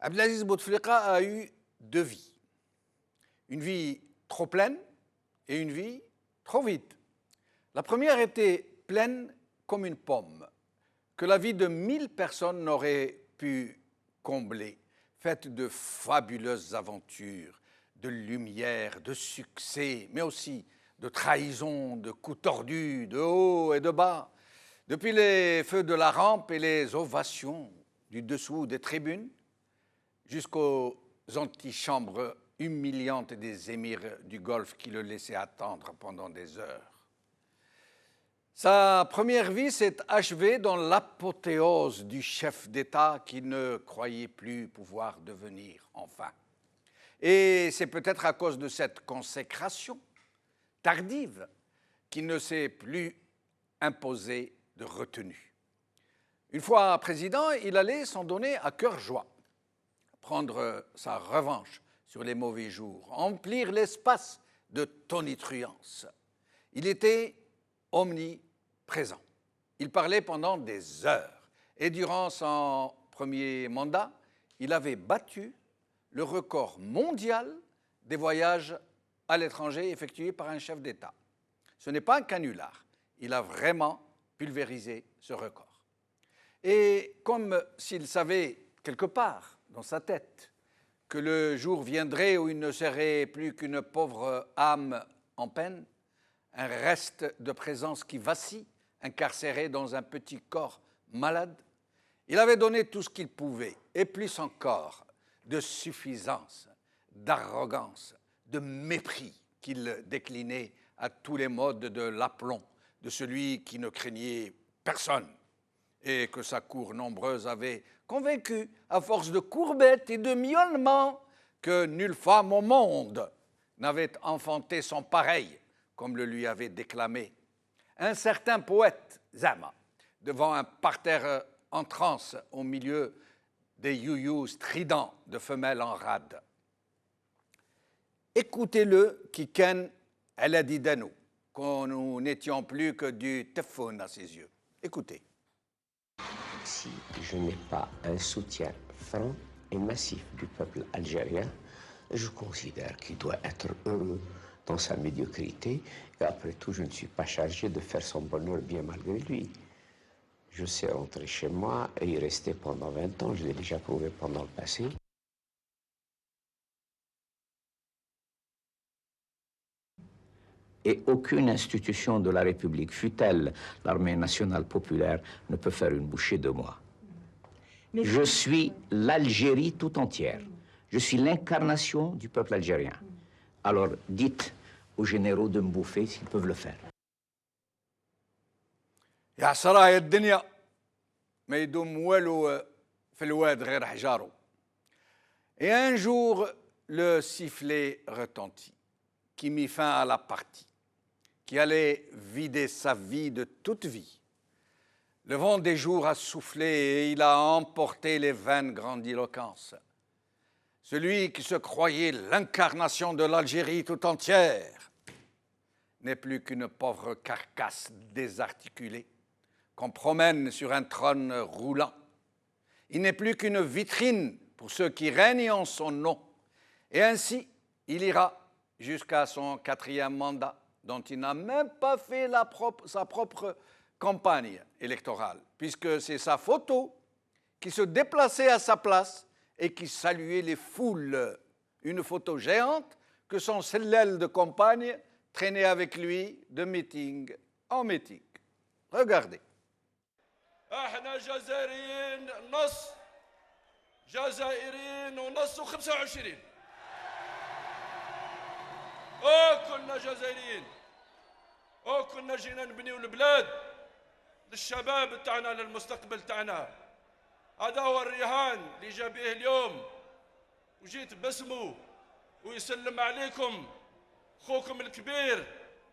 Abdelaziz Bouteflika a eu deux vies. Une vie trop pleine et une vie trop vide. La première était pleine comme une pomme, que la vie de 1000 personnes n'aurait pu combler, faite de fabuleuses aventures, de lumière, de succès, mais aussi de trahison, de coups tordus, de haut et de bas. Depuis les feux de la rampe et les ovations du dessous des tribunes, jusqu'aux antichambres humiliantes des émirs du Golfe qui le laissaient attendre pendant des heures. Sa première vie s'est achevée dans l'apothéose du chef d'État qui ne croyait plus pouvoir devenir enfin. Et c'est peut-être à cause de cette consécration tardive qu'il ne s'est plus imposé de retenue. Une fois président, il allait s'en donner à cœur joie, prendre sa revanche sur les mauvais jours, remplir l'espace de tonitruance. Il était omniprésent. Il parlait pendant des heures. Et durant son premier mandat, il avait battu le record mondial des voyages à l'étranger effectués par un chef d'État. Ce n'est pas un canular. Il a vraiment pulvérisé ce record. Et comme s'il savait quelque part dans sa tête que le jour viendrait où il ne serait plus qu'une pauvre âme en peine, un reste de présence qui vacille, incarcéré dans un petit corps malade, il avait donné tout ce qu'il pouvait, et plus encore, de suffisance, d'arrogance, de mépris qu'il déclinait à tous les modes de l'aplomb de celui qui ne craignait personne et que sa cour nombreuse avait convaincu, à force de courbettes et de miaulements, que nulle femme au monde n'avait enfanté son pareil, comme le lui avait déclamé un certain poète, Zama, devant un parterre en transe au milieu des you-you stridents de femelles en rade. Écoutez-le qui ken elle a dit d'nous, qu'on nous n'étions plus que du téléphone à ses yeux. Écoutez. Si je n'ai pas un soutien franc et massif du peuple algérien, je considère qu'il doit être heureux dans sa médiocrité. Et après tout, je ne suis pas chargé de faire son bonheur bien malgré lui. Je sais rentrer chez moi et y rester pendant 20 ans. Je l'ai déjà prouvé pendant le passé. Et aucune institution de la République, fût-elle l'armée nationale populaire, ne peut faire une bouchée de moi. Je suis l'Algérie tout entière. Je suis l'incarnation du peuple algérien. Alors dites aux généraux de me bouffer s'ils peuvent le faire. يا سرايا الدنيا ما يدوم والو في الواد غير حجارو. Et un jour, le sifflet retentit, qui mit fin à la partie, qui allait vider sa vie de toute vie. Le vent des jours a soufflé et il a emporté les vaines grandiloquences. Celui qui se croyait l'incarnation de l'Algérie tout entière n'est plus qu'une pauvre carcasse désarticulée qu'on promène sur un trône roulant. Il n'est plus qu'une vitrine pour ceux qui règnent en son nom. Et ainsi, il ira jusqu'à son 4e mandat, dont il n'a même pas fait sa propre campagne électorale, puisque c'est sa photo qui se déplaçait à sa place et qui saluait les foules. Une photo géante que son sellel de campagne traînait avec lui de meeting en meeting. Regardez. احنا جزائريين نص جزائريين ونص و25 كنا جزائريين كنا جينا نبنيو البلاد للشباب تاعنا للمستقبل تاعنا. هذا هو الرهان اللي جا به اليوم وجيت باسمه ويسلم عليكم خوكم الكبير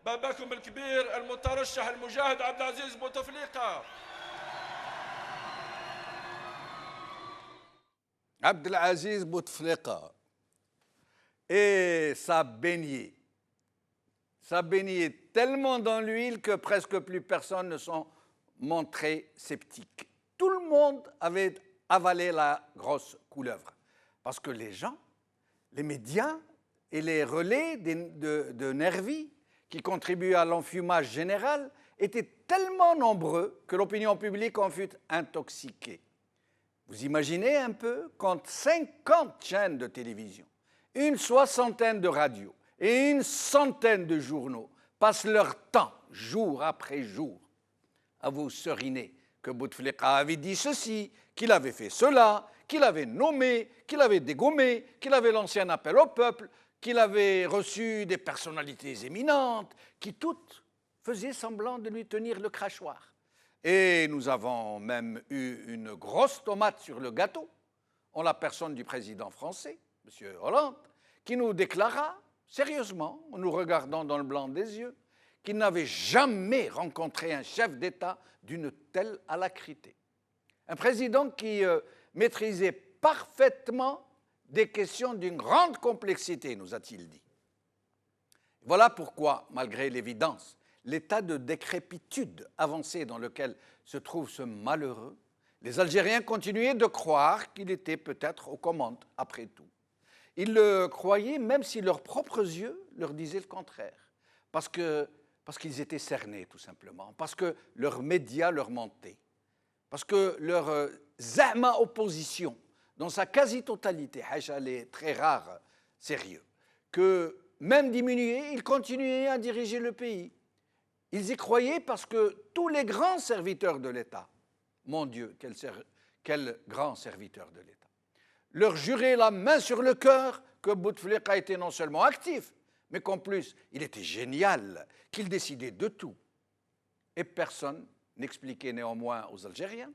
باباكم الكبير المترشح المجاهد عبد العزيز بوتفليقه. Abdelaziz Bouteflika. Et ça baignait tellement dans l'huile que presque plus personne ne s'en montrait sceptique. Tout le monde avait avaler la grosse couleuvre. Parce que les gens, les médias et les relais de nervis qui contribuent à l'enfumage général étaient tellement nombreux que l'opinion publique en fut intoxiquée. Vous imaginez un peu, quand 50 chaînes de télévision, une soixantaine de radios et une centaine de journaux passent leur temps, jour après jour, à vous seriner que Bouteflika avait dit ceci, qu'il avait fait cela, qu'il avait nommé, qu'il avait dégommé, qu'il avait lancé un appel au peuple, qu'il avait reçu des personnalités éminentes, qui toutes faisaient semblant de lui tenir le crachoir. Et nous avons même eu une grosse tomate sur le gâteau, en la personne du président français, M. Hollande, qui nous déclara, sérieusement, en nous regardant dans le blanc des yeux, qu'il n'avait jamais rencontré un chef d'État d'une telle alacrité. Un président qui maîtrisait parfaitement des questions d'une grande complexité, nous a-t-il dit. Voilà pourquoi, malgré l'évidence, l'état de décrépitude avancé dans lequel se trouve ce malheureux, les Algériens continuaient de croire qu'il était peut-être aux commandes, après tout. Ils le croyaient même si leurs propres yeux leur disaient le contraire, parce qu'ils étaient cernés, tout simplement, parce que leurs médias leur mentaient, parce que leur zama opposition, dans sa quasi-totalité, hacha les très rares sérieux, que même diminués, ils continuaient à diriger le pays. Ils y croyaient parce que tous les grands serviteurs de l'État, mon Dieu, quel grand serviteur de l'État, leur juraient la main sur le cœur que Bouteflika était non seulement actif, mais qu'en plus, il était génial, qu'il décidait de tout. Et personne n'expliquait néanmoins aux Algériens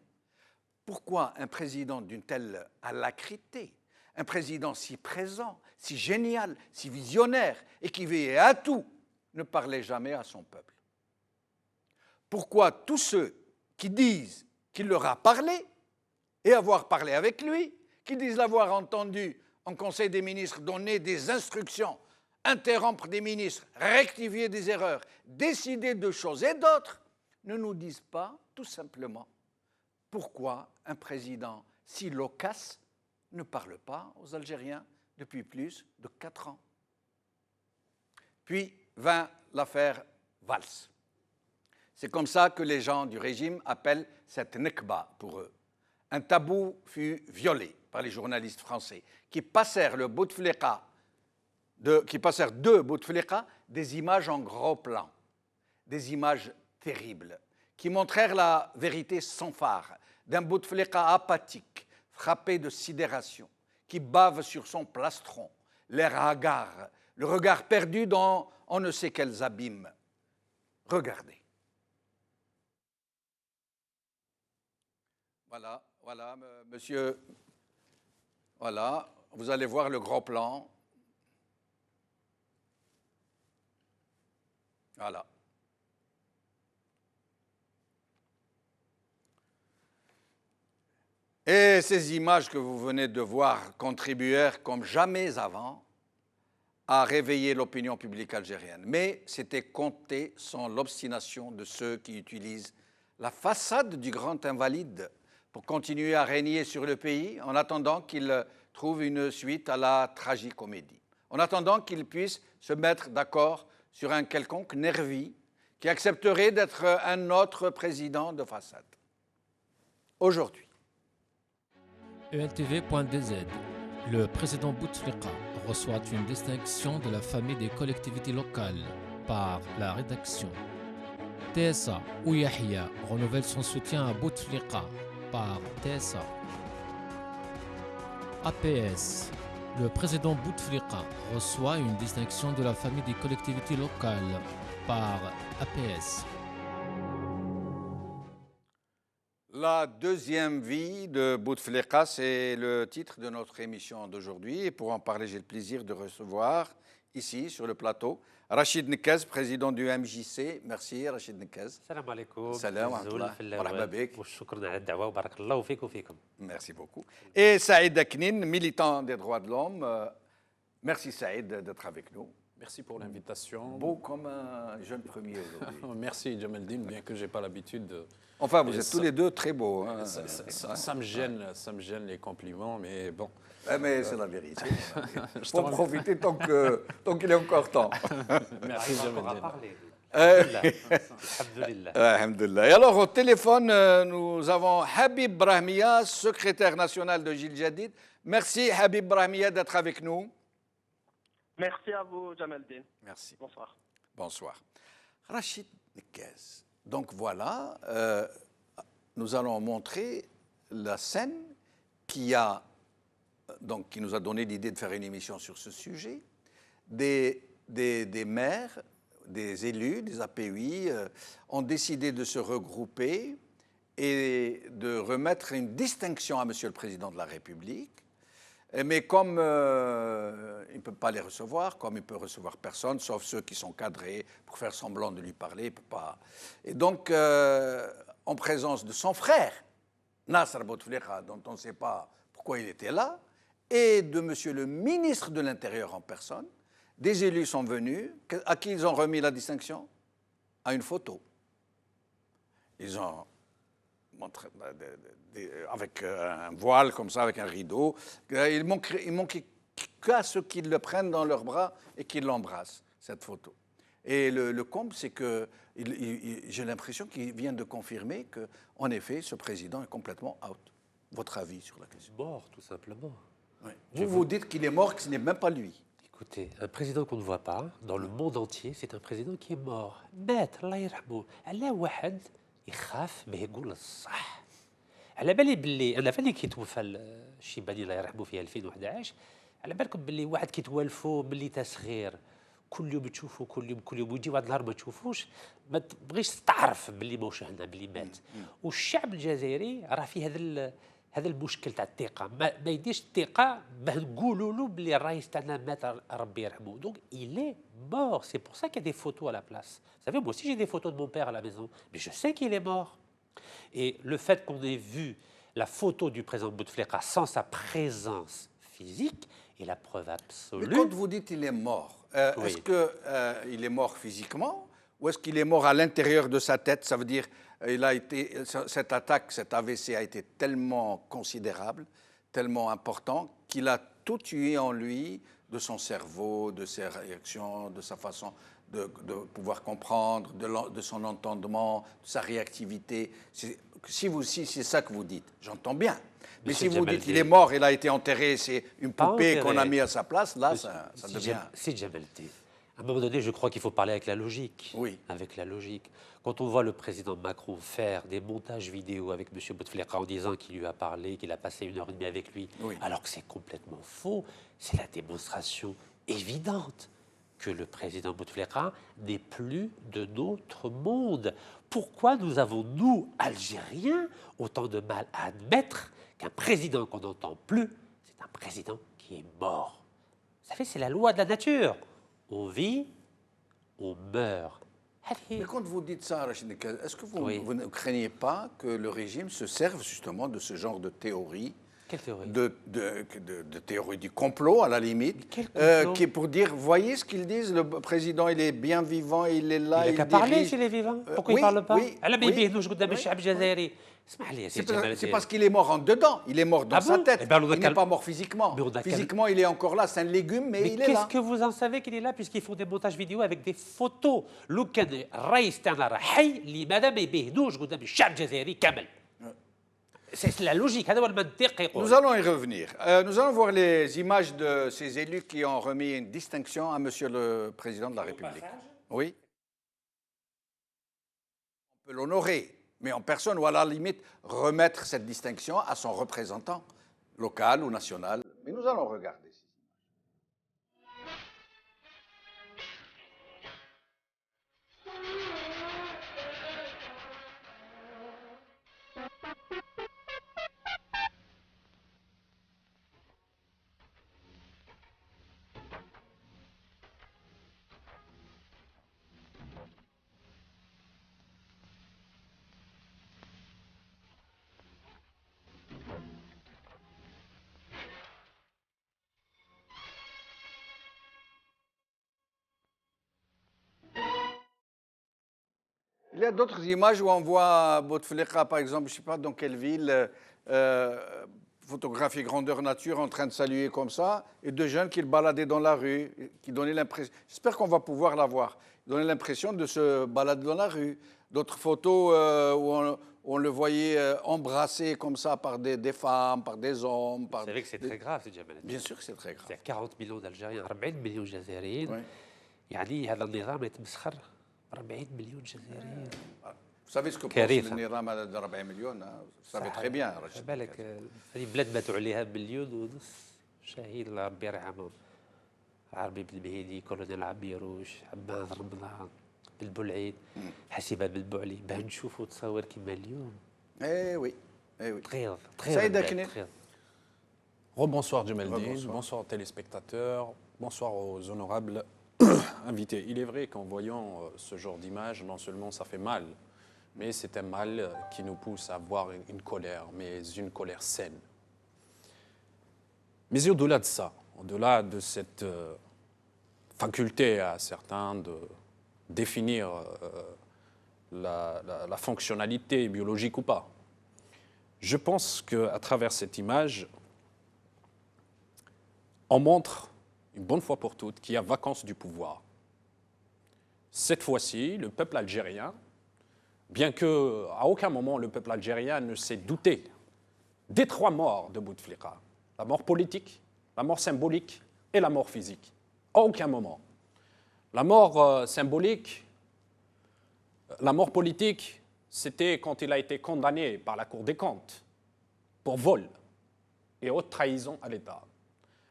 pourquoi un président d'une telle alacrité, un président si présent, si génial, si visionnaire et qui veillait à tout, ne parlait jamais à son peuple. Pourquoi tous ceux qui disent qu'il leur a parlé et avoir parlé avec lui, qui disent l'avoir entendu en Conseil des ministres donner des instructions, interrompre des ministres, rectifier des erreurs, décider de choses et d'autres, ne nous disent pas tout simplement pourquoi un président si loquace ne parle pas aux Algériens depuis plus de 4 ans. Puis vint l'affaire Valls. C'est comme ça que les gens du régime appellent cette Nekba pour eux. Un tabou fut violé par les journalistes français qui passèrent de Bouteflika des images en gros plan, des images terribles, qui montrèrent la vérité sans phare d'un Bouteflika apathique, frappé de sidération, qui bave sur son plastron, l'air hagard, le regard perdu dans on ne sait quels abîmes. Regardez. Voilà, monsieur. Voilà, vous allez voir le gros plan. Voilà. Et ces images que vous venez de voir contribuèrent comme jamais avant à réveiller l'opinion publique algérienne. Mais c'était compté sans l'obstination de ceux qui utilisent la façade du grand invalide pour continuer à régner sur le pays en attendant qu'il trouve une suite à la tragicomédie, en attendant qu'il puisse se mettre d'accord sur un quelconque nervi qui accepterait d'être un autre président de façade. Aujourd'hui. ENTV.dz. Le président Bouteflika reçoit une distinction de la famille des collectivités locales par la rédaction. TSA ou Yahya renouvelle son soutien à Bouteflika par TSA. APS. Le président Bouteflika reçoit une distinction de la famille des collectivités locales par APS. La deuxième vie de Bouteflika, c'est le titre de notre émission d'aujourd'hui. Et pour en parler, j'ai le plaisir de recevoir ici, sur le plateau, Rachid Nekaz, président du MJC. Merci, Rachid Nekaz. Salam alaikum. Salam alaikum. Merci beaucoup. Et Saïd Aknin, militant des droits de l'homme. Merci, Saïd, d'être avec nous. Merci pour l'invitation. Beau comme un jeune premier aujourd'hui. Merci Jamaldine, bien que je n'ai pas l'habitude de... Enfin, vous êtes tous les deux très beaux. Hein. Ça me gêne les compliments, mais bon. Mais c'est la vérité. Il faut profiter tant qu'il est encore temps. Merci Jamaldine. Alhamdulillah. Et alors, au téléphone, nous avons Habib Brahmia, secrétaire national de Jil Jadid. Merci Habib Brahmia d'être avec nous. Merci à vous, Jamaldine. Merci. Bonsoir. Bonsoir. Rachid Nekez. Donc voilà, nous allons montrer la scène qui nous a donné l'idée de faire une émission sur ce sujet. Des maires, des élus, des APUI ont décidé de se regrouper et de remettre une distinction à Monsieur le Président de la République. Mais comme il ne peut pas les recevoir, comme il ne peut recevoir personne, sauf ceux qui sont cadrés pour faire semblant de lui parler, il peut pas. Et donc, en présence de son frère, Nasser Bouteflika, dont on ne sait pas pourquoi il était là, et de Monsieur le ministre de l'Intérieur en personne, des élus sont venus. À qui ils ont remis la distinction? À une photo. Ils ont montré avec un voile comme ça, avec un rideau. Il manque qu'à ceux qui le prennent dans leurs bras et qui l'embrassent, cette photo. Et le comble, c'est que j'ai l'impression qu'il vient de confirmer qu'en effet, ce président est complètement out. Votre avis sur la question? Mort, tout simplement. Oui. Vous dites qu'il est mort, que ce n'est même pas lui. Écoutez, un président qu'on ne voit pas, dans le monde entier, c'est un président qui est mort. مات الله يرحمه. على واحد يخاف ما يقول الصح. على بالي باللي انا فاني كيتوفى الشيباني الله يرحمه في 2011 على بالكم باللي واحد كيتوالفوا باللي تا صغير كل يوم تشوفوا كل يوم ويجي واحد النهار ما تشوفوش ما تبغيش تعرف باللي ماهوش هنا باللي مات. والشعب الجزائري راه فيه هذا المشكل تاع الثقه ما يديش الثقه باه نقولوا له بلي الرئيس تاعنا مات ربي يرحمه. دونك il est mort. C'est pour ça qu'il y a des photos à la place. Vous savez, moi aussi j'ai des photos de mon père à la maison, mais je sais qu'il est mort. Et le fait qu'on ait vu la photo du président Bouteflika sans sa présence physique est la preuve absolue. Mais quand vous dites qu'il est mort, oui. Est-ce qu'il est mort physiquement ou est-ce qu'il est mort à l'intérieur de sa tête? Ça veut dire cette attaque, cet AVC a été tellement considérable, tellement important, qu'il a tout tué en lui, de son cerveau, de ses réactions, de sa façon de pouvoir comprendre, de son entendement, de sa réactivité. Si c'est ça que vous dites, j'entends bien. Mais si vous dites qu'il est mort, il a été enterré, c'est une poupée qu'on a mis à sa place, là, ça devient... C'est Djamalti. À un moment donné, je crois qu'il faut parler avec la logique. Oui. Avec la logique. Quand on voit le président Macron faire des montages vidéo avec M. Bouteflika en disant qu'il lui a parlé, qu'il a passé 1h30 avec lui, oui. Alors que c'est complètement faux, c'est la démonstration évidente que le président Bouteflika n'est plus de notre monde. Pourquoi nous avons, nous, Algériens, autant de mal à admettre qu'un président qu'on n'entend plus, c'est un président qui est mort? Vous savez, c'est la loi de la nature. On vit, on meurt. Mais quand vous dites ça, Rachid Nekez, est-ce que vous ne craignez pas que le régime se serve justement de ce genre de théorie? Quelle théorie? De théorie du complot, à la limite, qui est pour dire, voyez ce qu'ils disent, le président, il est bien vivant, il est là, il n'a qu'à parler s'il est vivant. Pourquoi il ne parle pas? C'est parce qu'il est mort en dedans, il est mort dans sa tête, il n'est pas mort physiquement. Physiquement, il est encore là, c'est un légume, mais il est là. Qu'est-ce que vous en savez qu'il est là, puisqu'ils font des montages vidéo avec des photos? C'est la logique. Nous allons y revenir. Nous allons voir les images de ces élus qui ont remis une distinction à Monsieur le Président de la République. Oui. On peut l'honorer, mais en personne, ou à la limite remettre cette distinction à son représentant local ou national. Mais nous allons regarder. Il y a d'autres images où on voit Bouteflika, par exemple, je ne sais pas dans quelle ville, photographie grandeur nature en train de saluer comme ça, et deux jeunes qui le baladaient dans la rue, qui donnaient l'impression, j'espère qu'on va pouvoir la voir, donnaient l'impression de se balader dans la rue. D'autres photos où on le voyait embrassé comme ça par des femmes, par des hommes. Vous savez que c'est très grave, c'est Jamal. Bien sûr que c'est très grave. C'est 40 millions d'Algériens, 40 millions de Jazairiens. Oui. يعني هذا النظام يتمسخر 40 مليون جزائري. Vous savez ce que pense كارثة. النظام هذا de 40 millions, hein? Vous savez très bien. Rachid. بالك هذه بلاد ماتوا عليها مليون ونص شهيد الله ربي يرحمهم. عربي بن مهيدي، كولونيل عبيروش، عباس رمضان، بالبلعيد، حسيبه بالبعلي، باه نشوفوا تصاور كيما اليوم. Eh oui, eh oui. تغيظ سيد أكني. تغيظ. Rebonsoir Djemeldine, Rebonsoir. bonsoir aux téléspectateurs, bonsoir aux honorables invités. Il est vrai qu'en voyant ce genre d'image, non seulement ça fait mal, mais c'est un mal qui nous pousse à avoir une colère, mais une colère saine. Mais au-delà de ça, au-delà de cette faculté à certains de définir la fonctionnalité biologique ou pas, je pense qu'à travers cette image, on montre une bonne fois pour toutes qu'il y a vacance du pouvoir. Cette fois-ci, le peuple algérien, bien qu'à aucun moment le peuple algérien ne s'est douté des trois morts de Bouteflika, la mort politique, la mort symbolique et la mort physique. À aucun moment. La mort symbolique, la mort politique, c'était quand il a été condamné par la Cour des comptes pour vol et haute trahison à l'État.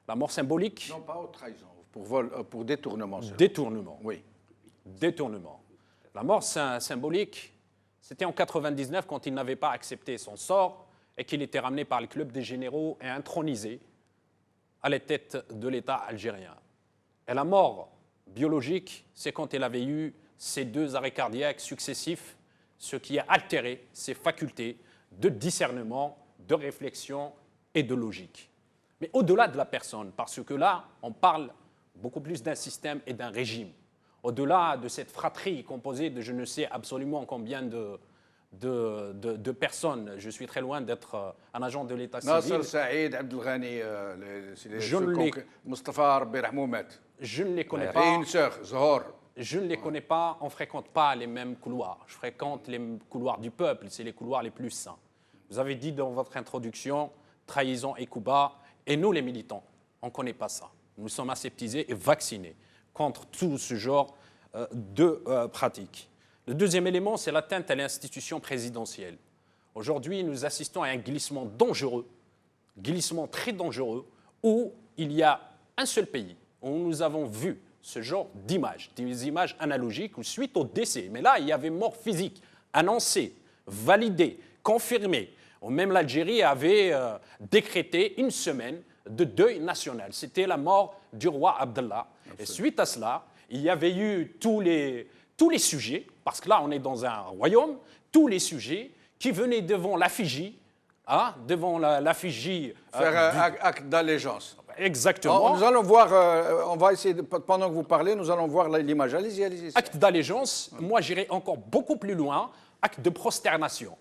La mort symbolique... Non, pas haute trahison, pour vol, pour détournement. Détournement. Oui. Détournement. La mort symbolique, c'était en 1999 quand il n'avait pas accepté son sort et qu'il était ramené par le club des généraux et intronisé à la tête de l'État algérien. Et la mort biologique, c'est quand il avait eu ces deux arrêts cardiaques successifs, ce qui a altéré ses facultés de discernement, de réflexion et de logique. Mais au-delà de la personne, parce que là, on parle beaucoup plus d'un système et d'un régime. Au-delà de cette fratrie composée de je ne sais absolument combien de personnes, je suis très loin d'être un agent de l'État civil. Nasser Saïd, Abdelghani, Mustafa Rabbi Rahmoumet. Je ne les connais Et pas. une sœur, Zohor. Je ne les connais pas, on ne fréquente pas les mêmes couloirs. Je fréquente les couloirs du peuple, c'est les couloirs les plus sains. Vous avez dit dans votre introduction, trahison et coup bas, et nous les militants, on ne connaît pas ça. Nous sommes aseptisés et vaccinés contre tout ce genre de pratiques. Le deuxième élément, c'est l'atteinte à l'institution présidentielle. Aujourd'hui, nous assistons à un glissement dangereux, glissement très dangereux, où il y a un seul pays où nous avons vu ce genre d'images, des images analogiques où suite au décès, mais là, il y avait mort physique, annoncée, validée, confirmée. Même l'Algérie avait décrété une semaine de deuil national. C'était la mort du roi Abdallah. Et suite à cela, il y avait eu tous les sujets, parce que là, on est dans un royaume, tous les sujets qui venaient devant l'affigie, devant l'affigie... Faire un acte d'allégeance. Exactement. Nous allons voir, on va essayer, pendant que vous parlez, nous allons voir l'image. Allez-y, allez-y. Acte d'allégeance, moi j'irai encore beaucoup plus loin, acte de prosternation.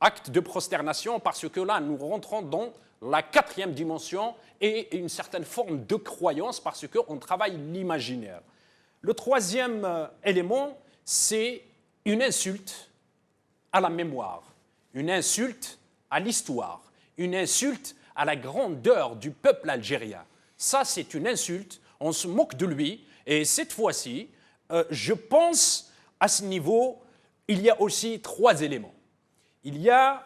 Acte de prosternation parce que là, nous rentrons dans la quatrième dimension et une certaine forme de croyance parce qu'on travaille l'imaginaire. Le troisième élément, c'est une insulte à la mémoire, une insulte à l'histoire, une insulte à la grandeur du peuple algérien. Ça, c'est une insulte, on se moque de lui, et cette fois-ci, je pense, à ce niveau, il y a aussi trois éléments. Il y a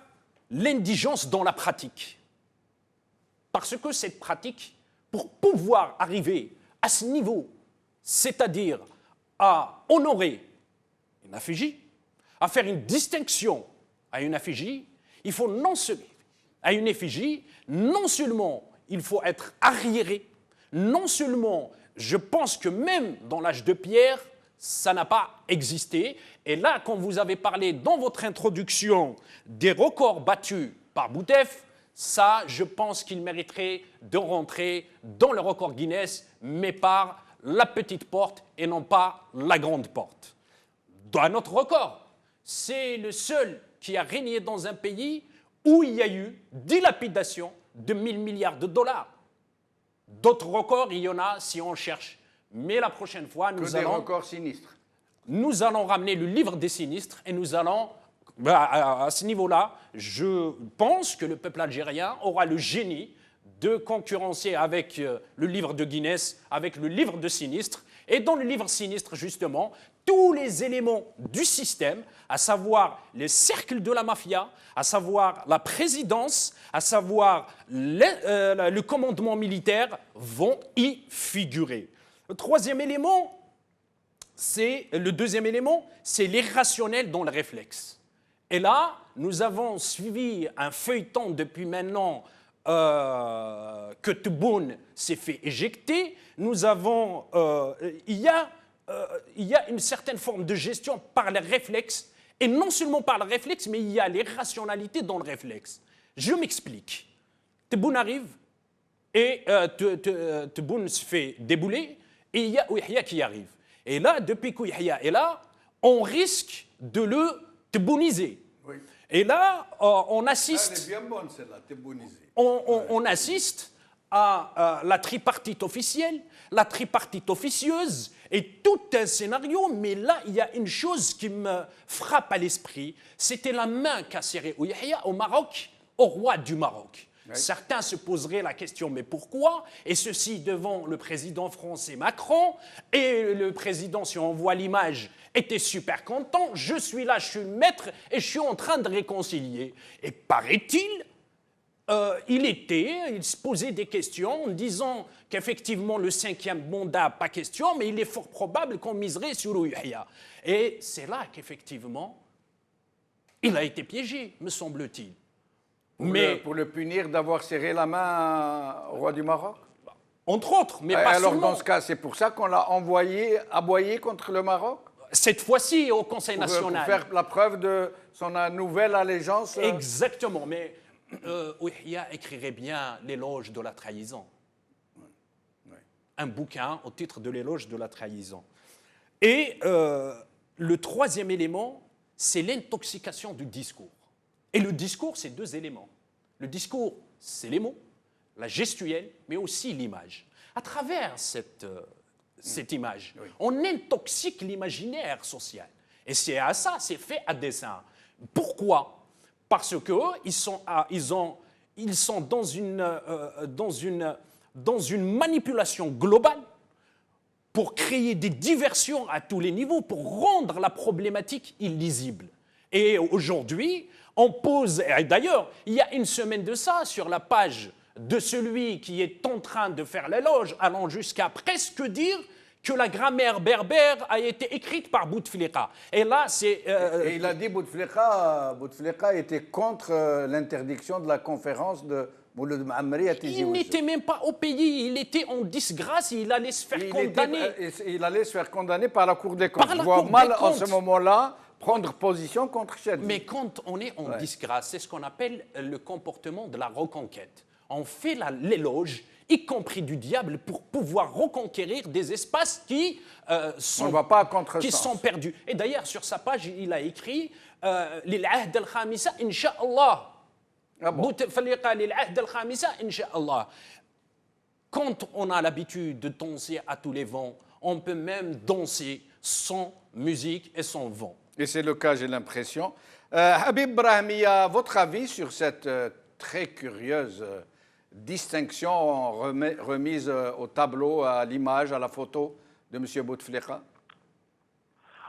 l'indigence dans la pratique. Parce que cette pratique, pour pouvoir arriver à ce niveau, c'est-à-dire à honorer une effigie, à faire une distinction à une effigie, il faut à une effigie, non seulement il faut être arriéré, non seulement je pense que même dans l'âge de pierre, ça n'a pas existé. Et là, quand vous avez parlé dans votre introduction des records battus par Boutef, ça, je pense qu'il mériterait de rentrer dans le record Guinness, mais par la petite porte et non pas la grande porte. Dans un autre record, c'est le seul qui a régné dans un pays où il y a eu dilapidation de 1000 milliards de dollars. D'autres records, il y en a si on cherche. Mais la prochaine fois, Que des records sinistres. nous allons ramener le livre des sinistres et nous allons, à ce niveau-là, je pense que le peuple algérien aura le génie de concurrencer avec le livre de Guinness, avec le livre de sinistres. Et dans le livre sinistre, justement, tous les éléments du système, à savoir les cercles de la mafia, à savoir la présidence, à savoir le commandement militaire, vont y figurer. Le deuxième élément, c'est l'irrationnel dans le réflexe. Et là, nous avons suivi un feuilleton depuis maintenant que Tebboune s'est fait éjecter. Nous avons, il y a une certaine forme de gestion par le réflexe, et non seulement par le réflexe, mais il y a l'irrationalité dans le réflexe. Je m'explique. Tebboune arrive et Tebboune se fait débouler, et il y a Ouihia qui arrive. Et là, depuis qu'Ouihia est là, on risque de le tebbouniser. Oui. Et là, on assiste. Elle est bien bonne, celle-là, tebbouniser. On assiste à la tripartite officielle, la tripartite officieuse et tout un scénario. Mais là, il y a une chose qui me frappe à l'esprit. C'était la main qu'a serrée Ouihia au Maroc, au roi du Maroc. Oui. Certains se poseraient la question, mais pourquoi? Et ceci devant le président français Macron. Et le président, si on voit l'image, était super content. Je suis là, je suis maître et je suis en train de réconcilier. Et paraît-il, il se posait des questions en disant qu'effectivement le 5e mandat, pas question, mais il est fort probable qu'on miserait sur Ouihia. Et c'est là qu'effectivement, il a été piégé, me semble-t-il. Pour le punir d'avoir serré la main au roi du Maroc? Entre autres, mais pas alors, seulement. dans ce cas, c'est pour ça qu'on l'a envoyé aboyer contre le Maroc? Cette fois-ci au Conseil national. Pour faire la preuve de son nouvelle allégeance. Exactement, mais Ouihia écrirait bien l'éloge de la trahison. Oui. Un bouquin au titre de l'éloge de la trahison. Et le troisième élément, c'est l'intoxication du discours. Et le discours, c'est deux éléments. Le discours, c'est les mots, la gestuelle, mais aussi l'image. À travers cette image, oui, on intoxique l'imaginaire social. Et c'est à ça, c'est fait à dessein. Pourquoi? Parce qu'ils sont dans une manipulation globale pour créer des diversions à tous les niveaux, pour rendre la problématique illisible. Et aujourd'hui, on pose, et d'ailleurs, il y a une semaine de ça, sur la page de celui qui est en train de faire l'éloge, allant jusqu'à presque dire que la grammaire berbère a été écrite par Bouteflika. Et là, c'est... Et il a dit, Bouteflika était contre l'interdiction de la conférence de Mouloud Ma'amri à Tizi Ouzou. Il n'était même pas au pays, il était en disgrâce, il allait se faire condamner. Il allait se faire condamner par la Cour des comptes. Je vois mal, en ce moment-là, prendre position contre Chadli. Mais quand on est en disgrâce, c'est ce qu'on appelle le comportement de la reconquête. On fait l'éloge, y compris du diable, pour pouvoir reconquérir des espaces qui sont perdus. Et d'ailleurs, sur sa page, il a écrit « Lil'ahd al-khamisa, incha'Allah ». Quand on a l'habitude de danser à tous les vents, on peut même danser sans musique et sans vent. Et c'est le cas, j'ai l'impression. Habib Brahimia, votre avis sur cette très curieuse distinction remise au tableau, à l'image, à la photo de M. Bouteflika?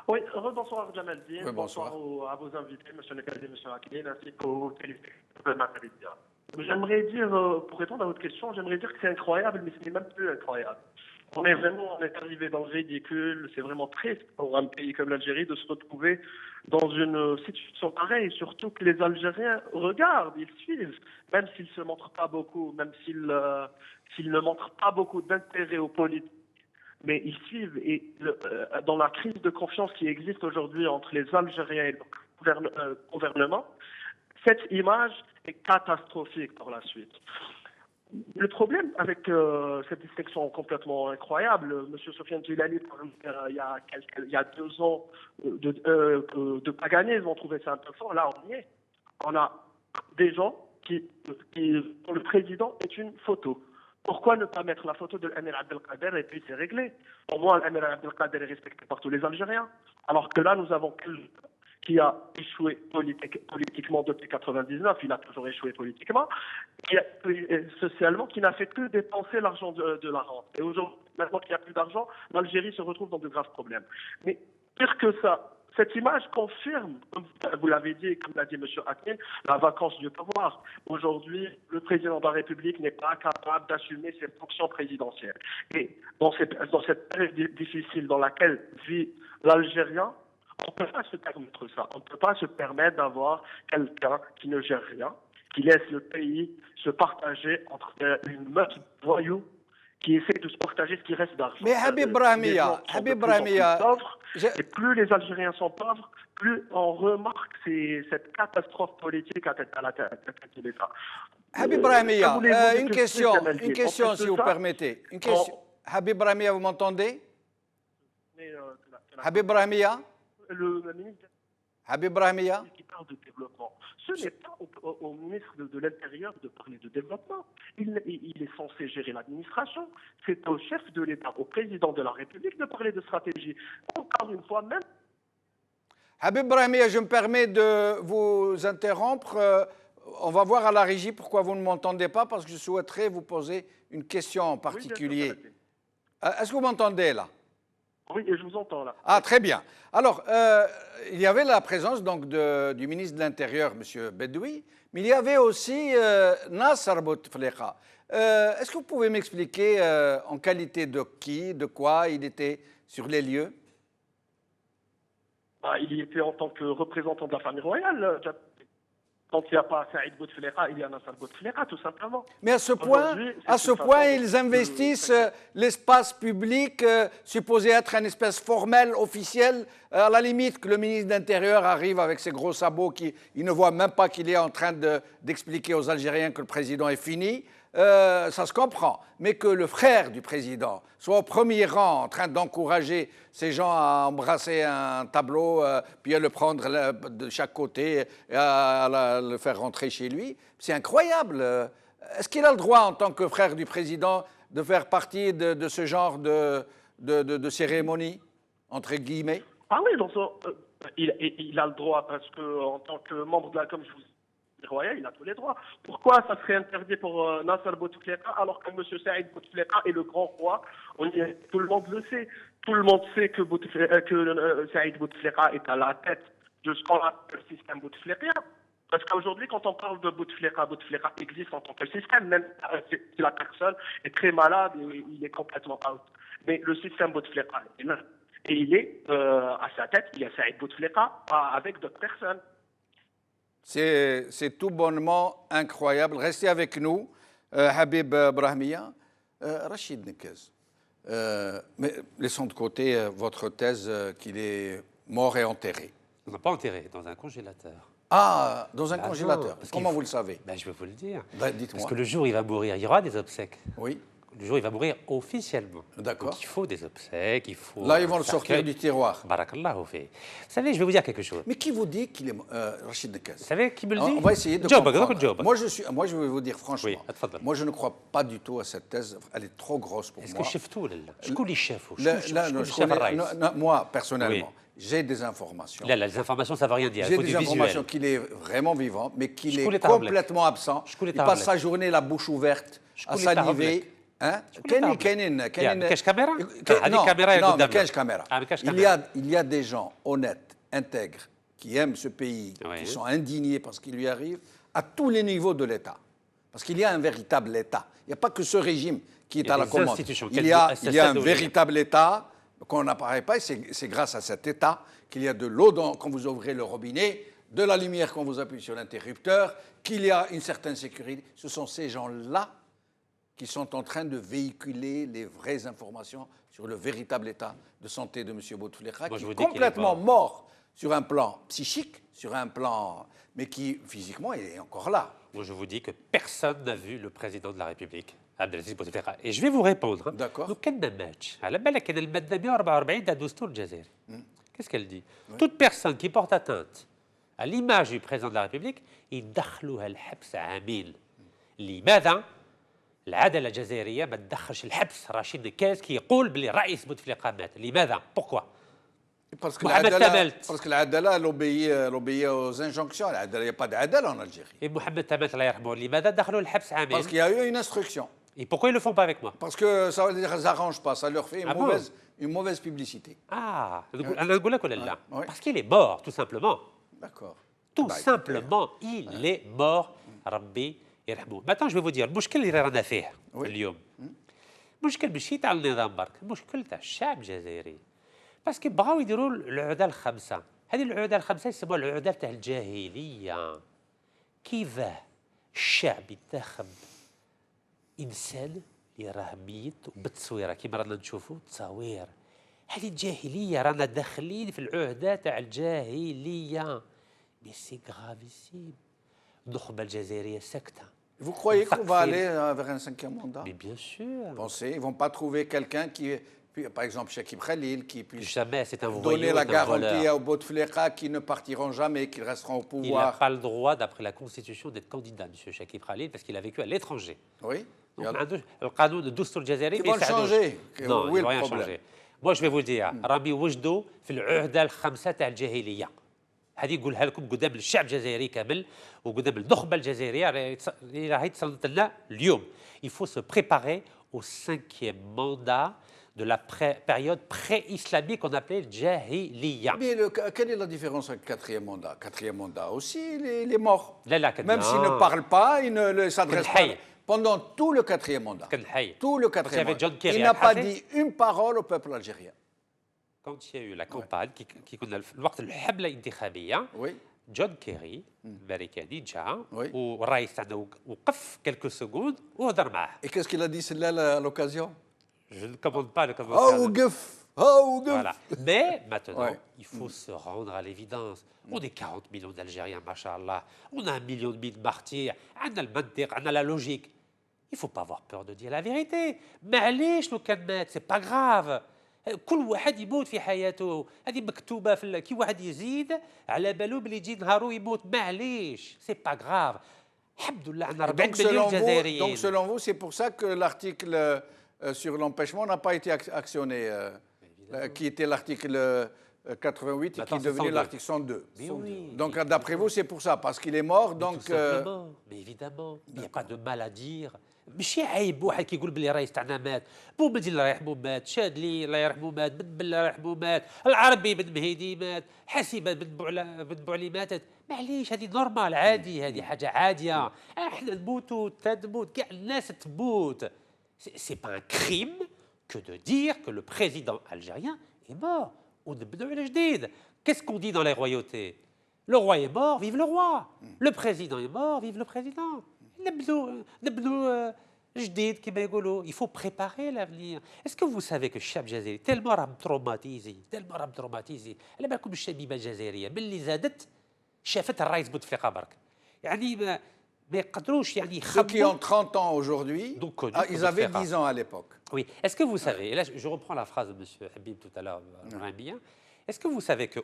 Oui, rebonsoir Jamaldine, bonsoir à vos invités, M. Nekadi, M. Akilin, ainsi qu'aux téléspectateurs. J'aimerais dire, pour répondre à votre question, j'aimerais dire que c'est incroyable, mais ce n'est même plus incroyable. On est arrivé dans le ridicule, c'est vraiment triste pour un pays comme l'Algérie de se retrouver dans une situation pareille, surtout que les Algériens regardent, ils suivent, même s'ils ne se montrent pas beaucoup, même s'ils ne montrent pas beaucoup d'intérêt aux politiques. Mais ils suivent, et dans la crise de confiance qui existe aujourd'hui entre les Algériens et le gouvernement, cette image est catastrophique par la suite. Le problème avec cette distinction complètement incroyable, M. Sofiane Djilali, il y a 2 ans, de paganisme, on trouvait ça un peu fort. Là, on y est. On a des gens dont le président est une photo. Pourquoi ne pas mettre la photo de l'Amir Abdelkader et puis c'est réglé? Au moins, l'Amir Abdelkader est respecté par tous les Algériens. Alors que là, nous avons quelqu'un qui a échoué politiquement depuis 1999, il a toujours échoué politiquement, socialement, qui n'a fait que dépenser l'argent de la rente. Et aujourd'hui, maintenant qu'il n'y a plus d'argent, l'Algérie se retrouve dans de graves problèmes. Mais pire que ça, cette image confirme, comme vous l'avez dit, comme l'a dit M. Hakim, la vacance du pouvoir. Aujourd'hui, le président de la République n'est pas capable d'assumer ses fonctions présidentielles. Et dans cette période difficile dans laquelle vit l'Algérien, on ne peut pas se permettre ça. On ne peut pas se permettre d'avoir quelqu'un qui ne gère rien, qui laisse le pays se partager entre une meute de voyous qui essaie de se partager ce qui reste d'argent. Mais Habib Brahmia, et plus les Algériens sont pauvres, plus on remarque cette catastrophe politique à la tête de l'État. Habib Brahmia, une question si vous permettez. Une question. Habib Brahmia, vous m'entendez? Habib Brahmia? Le ministre Habib Brahmia qui parle de développement. Ce n'est pas au ministre de l'Intérieur de parler de développement. Il est censé gérer l'administration. C'est au chef de l'État, au président de la République de parler de stratégie. Encore une fois, même. Habib Brahmia, je me permets de vous interrompre. On va voir à la régie pourquoi vous ne m'entendez pas, parce que je souhaiterais vous poser une question en particulier. Oui, est-ce que vous m'entendez là? Oui, et je vous entends là. Ah, très bien. Alors, il y avait la présence donc du ministre de l'Intérieur, M. Bedoui, mais il y avait aussi Nasser Bouteflika. Est-ce que vous pouvez m'expliquer en qualité de qui, de quoi il était sur les lieux? Il y était en tant que représentant de la famille royale. Quand il n'y a pas Saïd Bouteflika, il y a Nasser Bouteflika, tout simplement. Mais à ce point, ils investissent l'espace public supposé être une espèce formelle, officielle, à la limite que le ministre de l'Intérieur arrive avec ses gros sabots, il ne voit même pas qu'il est en train d'expliquer aux Algériens que le président est fini. Ça se comprend. Mais que le frère du président soit au premier rang en train d'encourager ces gens à embrasser un tableau, puis à le prendre de chaque côté et à le faire rentrer chez lui, c'est incroyable. Est-ce qu'il a le droit, en tant que frère du président, de faire partie de ce genre de cérémonie, entre guillemets? Ah oui, donc, il a le droit, parce qu'en tant que membre de la comme je vous royal, il a tous les droits. Pourquoi ça serait interdit pour Nasser Bouteflika alors que M. Saïd Bouteflika est le grand roi? Tout le monde le sait. Tout le monde sait que Saïd Bouteflika est à la tête de ce qu'on appelle le système Bouteflika. Parce qu'aujourd'hui, quand on parle de Bouteflika, Bouteflika existe en tant que système, même si la personne est très malade et il est complètement out. Mais le système Bouteflika est là. Et il est à sa tête, il y a Saïd Bouteflika avec d'autres personnes. C'est tout bonnement incroyable. Restez avec nous, Habib Brahmia. Rachid Nekez, mais laissons de côté votre thèse qu'il est mort et enterré. Non, pas enterré, dans un congélateur. Ah, dans un congélateur. Comment vous le savez? Je vais vous le dire. Dites-moi. Parce que le jour où il va mourir, il y aura des obsèques. Oui. Le jour où il va mourir officiellement. D'accord. Donc il faut des obsèques, il faut... Là, ils vont le sortir du tiroir. Barakallahu fi. Vous savez, je vais vous dire quelque chose. Mais qui vous dit qu'il est... Rachid Nekez. Vous savez qui me le dit? On va essayer de comprendre. Moi, je vais vous dire franchement. Oui, moi, je ne crois pas du tout à cette thèse. Elle est trop grosse pour moi. Est-ce que chef tout là? Moi, personnellement, j'ai des informations. Là, les informations, ça ne veut rien dire. J'ai des informations qu'il est vraiment vivant, mais qu'il est complètement absent. Il passe sa journée la bouche ouverte à saliver. Hein? Il y a des gens honnêtes, intègres, qui aiment ce pays, qui sont indignés par ce qui lui arrive, à tous les niveaux de l'État. Parce qu'il y a un véritable État. Il n'y a pas que ce régime qui est à la commande. Il y a un véritable État qu'on n'apparaît pas, et c'est grâce à cet État qu'il y a de l'eau quand vous ouvrez le robinet, de la lumière quand vous appuyez sur l'interrupteur, qu'il y a une certaine sécurité. Ce sont ces gens-là qui sont en train de véhiculer les vraies informations sur le véritable état de santé de M. Bouteflika, qui est complètement mort sur un plan psychique, sur un plan, mais qui, physiquement, il est encore là. Moi, je vous dis que personne n'a vu le président de la République, Abdelaziz Bouteflika. Et je vais vous répondre. D'accord. Donc, كان ما ماتش. على بالك كان المادة 144 تاع الدستور الجزائري. Qu'est-ce qu'elle dit? Toute personne qui porte atteinte à l'image du président de la République يدخلوها الحبس عامين. لماذا؟ العدالة الجزائرية ما تدخلش الحبس رشيد كاز كي يقول بلي رئيس بوتفليقة مات. لماذا؟ Pourquoi؟ Parce que Mohamed Tamelt. l'Adala, elle obéit aux injonctions. Il n'y a pas d'Adala en Algérie. Et Mohamed Tamelt الله يرحمه لماذا دخلوا الحبس عامين؟ Parce qu'il y a eu une instruction. Et pourquoi ils le font pas avec moi? Parce que ça ne les arrange pas, ça leur fait Ah bon? une mauvaise publicité. Ah, أنا نقول لك ولا لا؟ Ouais. Parce qu'il est mort, tout simplement. D'accord. Tout Bah, simplement, il est mort. ربي يرحمه. Maintenant, je vais vous dire المشكل اللي رانا فيه Oui. اليوم. مشكل ماشي تاع النظام برك، المشكل تاع الشعب الجزائري. باسكو بغاو يديروا العهده الخمسه، هذه العهده الخمسه يسموها العهده تاع الجاهليه. كيفاه الشعب ينتخب انسان اللي راه ميت وبالتصويره كيما رانا نشوفوا تصاوير. هذه الجاهليه، رانا داخلين في العهده تاع الجاهليه. مي سي غرافيسيم. النخبه الجزائريه ساكته. Vous croyez qu'on va Takfir. aller vers un cinquième mandat? Mais bien sûr. Pensez, ils ne vont pas trouver quelqu'un qui, par exemple, Chakib Khalil, qui puisse Jamais, c'est un voyou, donner la c'est un garantie voleur. aux Bouteflika qui ne partiront jamais, qu'ils resteront au Il n'a pouvoir. pas le droit, d'après la Constitution, d'être candidat, M. Chakib Khalil, parce qu'il a vécu à l'étranger. Oui. Donc, le قانون الدستور الجزائري Ils vont le changer. Non, Où est ils vont le rien problème? changer. Moi, je vais vous le dire, رامي وجدوا في العهدة الخمسة تاع الجاهلية. هذه يقولها لكم قدام الشعب الجزائري كامل وقدام النخبة الجزائرية اللي راهي تصلت لنا اليوم. Il faut se préparer au cinquième mandat de la période pré-islamique qu'on appelait le Jahiliya. Mais quelle est la différence avec le quatrième mandat? Quatrième mandat aussi, il est mort. لا لا كان Même s'il ne parle pas, il ne s'adresse pas. الحي. Pendant tout le quatrième mandat. كان الحي. Tout le quatrième Vous savez, John mandat. Kerry Il n'a pas a dit une parole au peuple algérien. Quand il y a eu la campagne كي كنا في الوقت الحملة الانتخابية Oui. جون كيري الامريكاني جاء Oui. والرئيس تاعنا وقف كيلكو سكوند وهضر معاه. Et qu'est-ce qu'il a dit celle-là à l'occasion? Je ne commande pas le Oh, commentaire. ouf! Oh, ouf! Voilà. Mais maintenant, Ouais. il faut se rendre à l'évidence. On est 40 millions d'Algériens, machallah. On a 1,5 million de martyrs. On a le mantiq, on a la logique. Il ne faut pas avoir peur de dire la vérité. معليش لو كان مات، c'est pas grave. كل واحد يموت في حياته، هذه مكتوبه في كي واحد يزيد على بالو بلي يجي نهارو يموت، معليش، سي با غراف. الحمد لله عندنا 40 مليون جزائريين. Donc, selon vous, c'est pour ça que l'article sur l'empêchement n'a pas été actionné, qui était l'article 88 et qui Maintenant, est c'est devenu 102. l'article 102. Mais oui, Donc, mais d'après vous, c'est pour ça, parce qu'il est mort, Mais donc... tout simplement. Mais évidemment, il n'y a pas de mal à dire. ماشي عيب واحد كيقول بلي الرئيس تاعنا مات، بومدين الله يرحمه مات، شادلي الله يرحمه مات، بن بله الله يرحمه مات، العربي بن مهيدي مات، حسيبه بن بوعلي ماتت، معليش هذه نورمال عادي، هذه حاجه عاديه، احنا نموتوا تموت كاع الناس تموت. سي با ان كريم que de dire que le président algérien est mort. ونبداو على جديد. Qu'est-ce qu'on dit dans les royautés? Le roi est mort, vive le roi. Le président est mort, vive le président. نبدو جديد كما يقولوا. Il faut préparer l'avenir. Est-ce que vous savez que الشعب الجزائري تلمو راه متروماتيزي، تلمو راه متروماتيزي، على بالكم الشبيبه الجزائريه ملي زادت شافت الرئيس بوتفليقه برك، يعني ما يقدروش يعني Ceux qui ont يخبوا. 30 ans aujourd'hui, Donc, connu ils comme avaient Bouteflika. 10 ans à l'époque. Oui. Est-ce que vous savez, et là je reprends la phrase de M. Habib tout à l'heure, bien, est-ce que vous savez que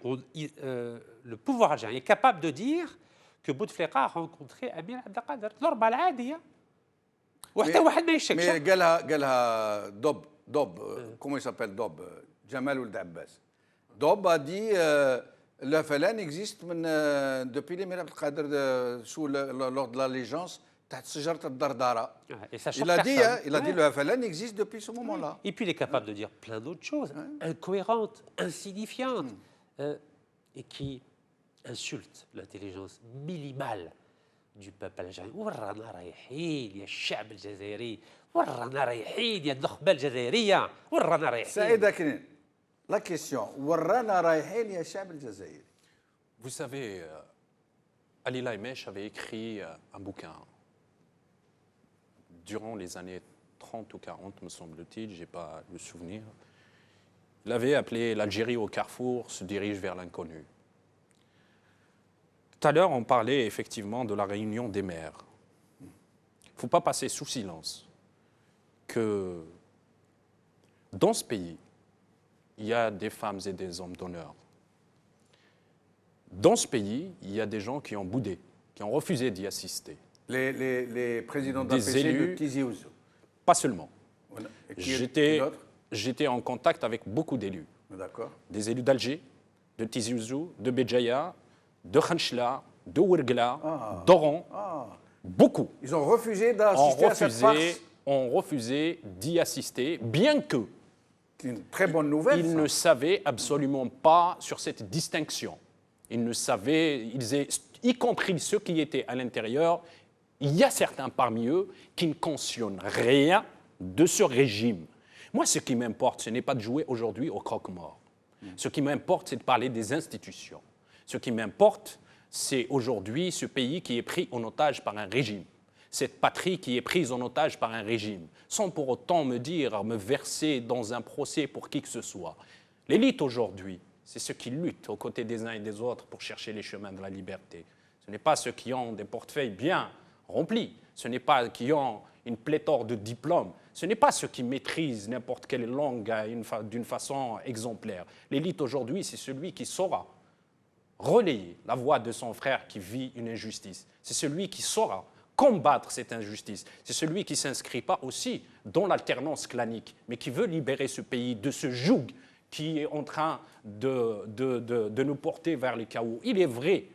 le pouvoir algérien est capable de dire que Bouteflika a rencontré Amir Abdelkader normal عادية وحتى واحد ما يشكش. Mais قالها Dob, comment il s'appelle Dob? Jamal Ould Abbas. Dob a dit le Falan existe depuis l'Émir Abdelkader lors de l'allégeance تحت شجرة الدردارة. Et ça choque Il a dit, personne. il a dit Ouais. le Falan existe depuis ce moment-là. Et puis il est capable de dire plein d'autres choses, incohérentes, insignifiantes, et qui insultent l'intelligence minimale du peuple algérien. ورانا رايحين يا الشعب الجزائري، ورانا رايحين يا النخبة الجزائرية، ورانا رايحين. سعيد أكنين. La question, ورانا رايحين يا الشعب الجزائري. Vous savez, Ali Laimesh avait écrit un bouquin durant les années 30 ou 40, me semble-t-il, je n'ai pas le souvenir. Il avait appelé l'Algérie au carrefour, se dirige vers l'inconnu. Tout à l'heure, on parlait effectivement de la réunion des maires. faut pas passer sous silence que dans ce pays, il y a des femmes et des hommes d'honneur. Dans ce pays, il y a des gens qui ont boudé, qui ont refusé d'y assister. Les présidents Des d'APC de élus. Tizi Ouzou. Pas seulement. Et qui d'autre? J'étais en contact avec beaucoup d'élus. D'accord. Des élus d'Alger, de Tizi Ouzou, de Béjaïa, de Khanchla, de Ouergla, d'Oran. Beaucoup Ils ont refusé d'assister à cette farce. ont refusé d'y assister, bien que C'est une très bonne nouvelle. ils ça. ne savaient absolument pas sur cette distinction. Ils ne savaient, y compris ceux qui étaient à l'intérieur, il y a certains parmi eux qui ne cautionnent rien de ce régime. Moi, ce qui m'importe, ce n'est pas de jouer aujourd'hui au croque-mort. Ce qui m'importe, c'est de parler des institutions. Ce qui m'importe, c'est aujourd'hui ce pays qui est pris en otage par un régime. Cette patrie qui est prise en otage par un régime, sans pour autant me verser dans un procès pour qui que ce soit. L'élite aujourd'hui, c'est ceux qui luttent aux côtés des uns et des autres pour chercher les chemins de la liberté. Ce n'est pas ceux qui ont des portefeuilles bien remplis. Ce n'est pas ceux qui ont une pléthore de diplômes. Ce n'est pas ceux qui maîtrisent n'importe quelle langue d'une façon exemplaire. L'élite aujourd'hui, c'est celui qui saura relayer la voix de son frère qui vit une injustice. C'est celui qui saura combattre cette injustice. C'est celui qui ne s'inscrit pas aussi dans l'alternance clanique, mais qui veut libérer ce pays de ce joug qui est en train de nous porter vers le chaos. Il est vrai,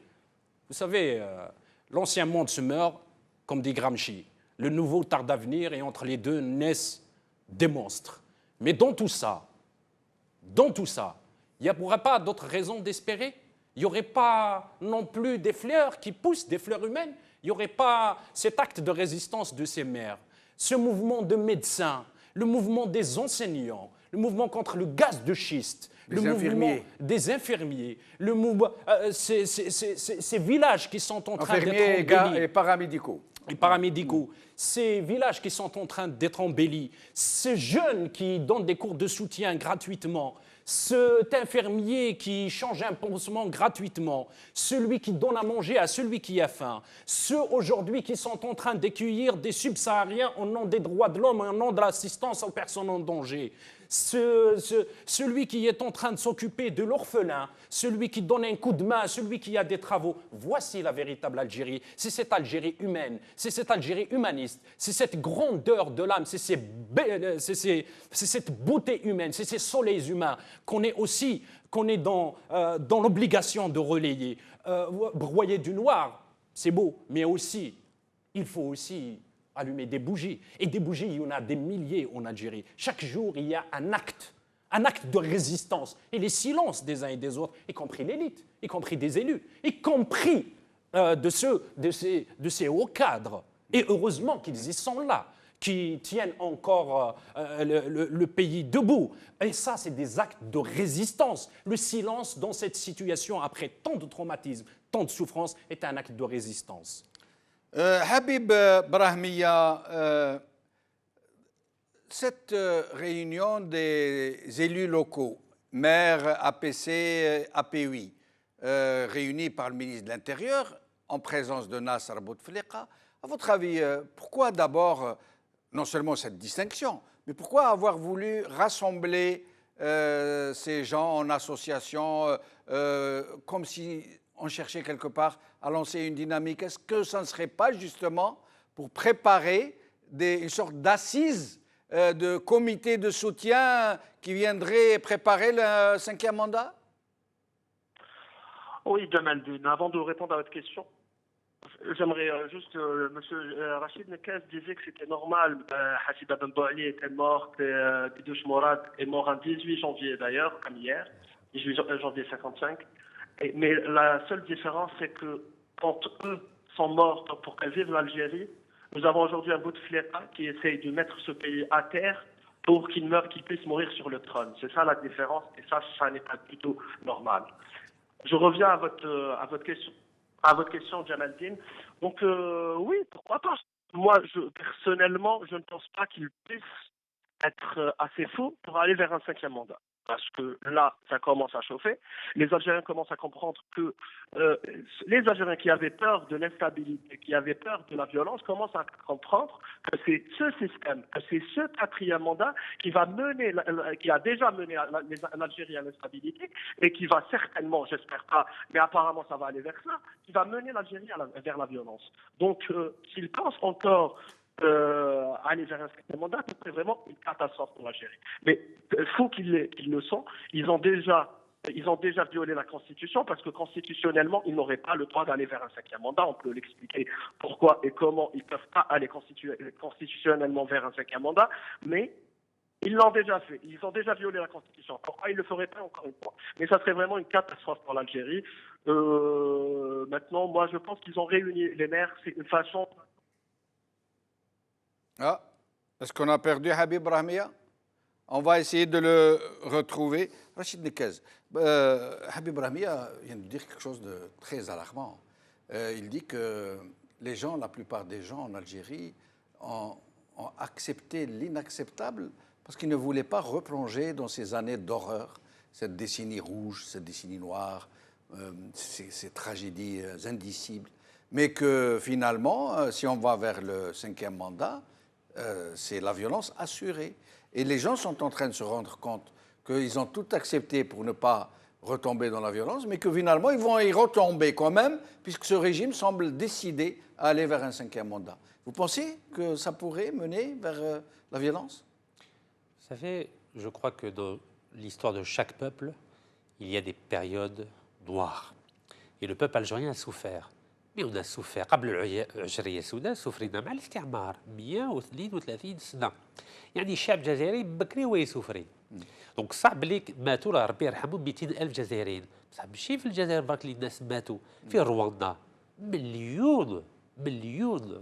vous savez, l'ancien monde se meurt, comme dit Gramsci. Le nouveau tarde à venir et entre les deux naissent des monstres. Mais dans tout ça, il n'y aurait pas d'autre raison d'espérer. Il n'y aurait pas non plus des fleurs qui poussent, des fleurs humaines. Il n'y aurait pas cet acte de résistance de ces mères, ce mouvement de médecins, le mouvement des enseignants, le mouvement contre le gaz de schiste, le mouvement des infirmiers, le mouvement, ces villages qui sont en train d'être embellis. Et paramédicaux. Et paramédicaux, ces villages qui sont en train d'être embellis, ces jeunes qui donnent des cours de soutien gratuitement, cet infirmier qui change un pansement gratuitement, celui qui donne à manger à celui qui a faim, ceux aujourd'hui qui sont en train d'accueillir des subsahariens au nom des droits de l'homme, au nom de l'assistance aux personnes en danger, celui qui est en train de s'occuper de l'orphelin, celui qui donne un coup de main à celui qui a des travaux. Voici la véritable Algérie. C'est cette Algérie humaine, c'est cette Algérie humaniste, c'est cette grandeur de l'âme, c'est cette beauté humaine, c'est ces soleils humains qu'on est dans l'obligation de relayer. Broyer du noir, c'est beau, mais aussi, il faut aussi allumer des bougies. Et des bougies, il y en a des milliers en Algérie. Chaque jour, il y a un acte de résistance. Et les silences des uns et des autres, y compris l'élite, y compris des élus, y compris de ces hauts cadres. Et heureusement qu'ils y sont là, qui tiennent encore le pays debout. Et ça, c'est des actes de résistance. Le silence dans cette situation, après tant de traumatismes, tant de souffrances, est un acte de résistance. Habib Brahmiya, cette réunion des élus locaux, maires, APC, APUI, réunis par le ministre de l'Intérieur, en présence de Nasser Bouteflika, à votre avis, pourquoi d'abord, non seulement cette distinction, mais pourquoi avoir voulu rassembler ces gens en association, comme si on cherchait quelque part à lancer une dynamique? Est-ce que ça ne serait pas justement pour préparer une sorte d'assises de comité de soutien qui viendrait préparer le 5e mandat? Oui, Jamaldine, avant de répondre à votre question, j'aimerais juste, M. Rachid Nekaz disait que c'était normal. Hassiba Ben Bouali était morte, Bidouche Mourad est mort un 18 janvier d'ailleurs, comme hier, 18 janvier 55. Mais la seule différence, c'est que quand eux sont morts pour qu'elles vivent l'Algérie, nous avons aujourd'hui un Bouteflika qui essaye de mettre ce pays à terre pour qu'il puisse mourir sur le trône. C'est ça la différence, et ça n'est pas du tout normal. Je reviens à votre question, Jamaldine. Donc oui, pourquoi pas. Moi, personnellement, je ne pense pas qu'il puisse être assez fou pour aller vers un 5e mandat. parce que là, ça commence à chauffer. Les Algériens commencent à comprendre que les Algériens qui avaient peur de l'instabilité, qui avaient peur de la violence, commencent à comprendre que c'est ce système, que c'est ce quatrième mandat qui va mener, qui a déjà mené l'Algérie à l'instabilité et qui va certainement, j'espère pas, mais apparemment ça va aller vers ça, qui va mener l'Algérie vers la violence. Donc, s'ils pensent encore aller vers un cinquième mandat, ce serait vraiment une catastrophe pour l'Algérie. Mais il faut qu'ils le sont. Ils ont déjà violé la Constitution parce que constitutionnellement, ils n'auraient pas le droit d'aller vers un cinquième mandat. On peut l'expliquer pourquoi et comment ils ne peuvent pas aller constitutionnellement vers un cinquième mandat, mais ils l'ont déjà fait. Ils ont déjà violé la Constitution. Pourquoi ils ne le feraient pas encore une fois? Mais ça serait vraiment une catastrophe pour l'Algérie. Maintenant, moi, je pense qu'ils ont réuni les nerfs. C'est une façon... Ah, est-ce qu'on a perdu Habib Brahmia? On va essayer de le retrouver. Rachid Nekez, Habib Brahmia vient de dire quelque chose de très alarmant. Il dit que les gens, la plupart des gens en Algérie, ont accepté l'inacceptable parce qu'ils ne voulaient pas replonger dans ces années d'horreur, cette décennie rouge, cette décennie noire, ces tragédies indicibles. Mais que finalement, si on va vers le cinquième mandat, c'est la violence assurée. Et les gens sont en train de se rendre compte qu'ils ont tout accepté pour ne pas retomber dans la violence, mais que finalement, ils vont y retomber quand même, puisque ce régime semble décidé à aller vers un cinquième mandat. Vous pensez que ça pourrait mener vers la violence? Vous savez, je crois que dans l'histoire de chaque peuple, il y a des périodes noires. Et le peuple algérien a souffert. Mais on a souffert. قبل العشرية السوداء سفرنا مع الاستعمار 132 سنة. يعني الشعب الجزائري بكري هو يسوفري. دونك صعب ليك ماتوا الله ربي يرحمهم 200,000 جزائريين. بصح ماشي في الجزائر برك اللي الناس ماتوا، في رواندا مليون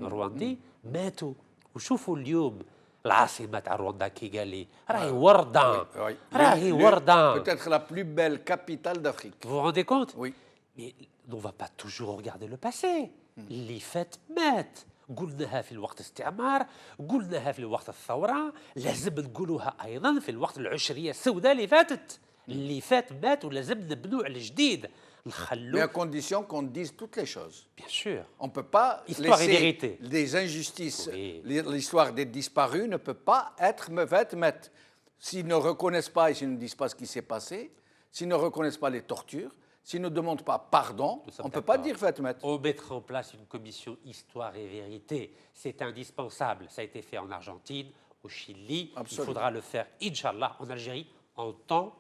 رواندي ماتوا. وشوفوا اليوم العاصمة تاع رواندا كيغالي راهي وردة. راهي وردة. Peut-être la plus belle capitale d'Afrique. Vous vous rendez compte? Oui. Mais on ne va pas toujours regarder le passé. اللي فات مات. قلناها في الوقت الاستعمار، قلناها في الوقت الثورة، لازم نقولوها أيضا في الوقت العشرية السوداء اللي فاتت. اللي فات مات ولازم نبنوا على جديد. Mais à condition qu'on dise toutes les choses. Bien sûr. On ne peut pas Histoire et laisser vérité. des injustices. Oui. L'histoire des disparus ne peut pas être faite. S'ils ne reconnaissent pas et s'ils ne disent pas ce qui s'est passé, s'ils ne reconnaissent pas les tortures, s'ils ne demandent pas pardon, on ne peut pas dire faites mettre. On mettra en place une commission histoire et vérité. C'est indispensable. Ça a été fait en Argentine, au Chili. Absolument. Il faudra le faire, Inch'Allah, en Algérie, en temps